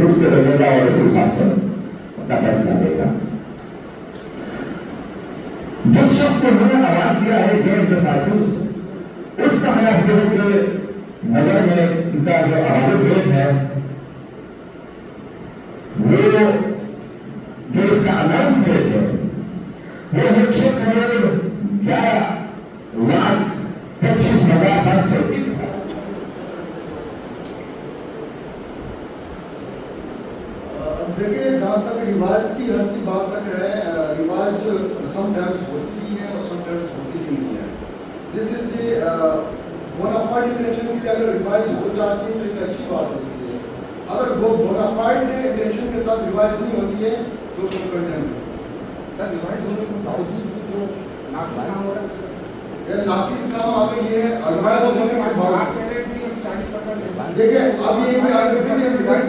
खुद से लगेगा और इस हिसाब से अपना फैसला देगा। जिस शख्स को उन्होंने आवाज दिया है गेम जो मैसेज, उसका मैं अपने नजर में उनका जो आवाज रेट है वो जो इसका अनाउंस रेट है वो है 6,11,25,530। देखिए, जहाँ तक रिवाज की हद की बात तक है, रिवाज समटाइम्स होती भी है और समटाइम्स होती भी नहीं है। This is the bonafide intention के लिए अगर रिवाइज हो जाती है तो एक अच्छी बात होती है। अगर वो बोनाफाइड इंटेंशन के साथ रिवाइज नहीं होती है तो उसको कंडेम सर रिवाइज होने के बावजूद भी जो नाकिस काम हो रहा है, नाकिस काम आ गई है। रिवाइज होने के बाद आप कह रहे हैं कि 40% देखिए, अब ये भी रिवाइज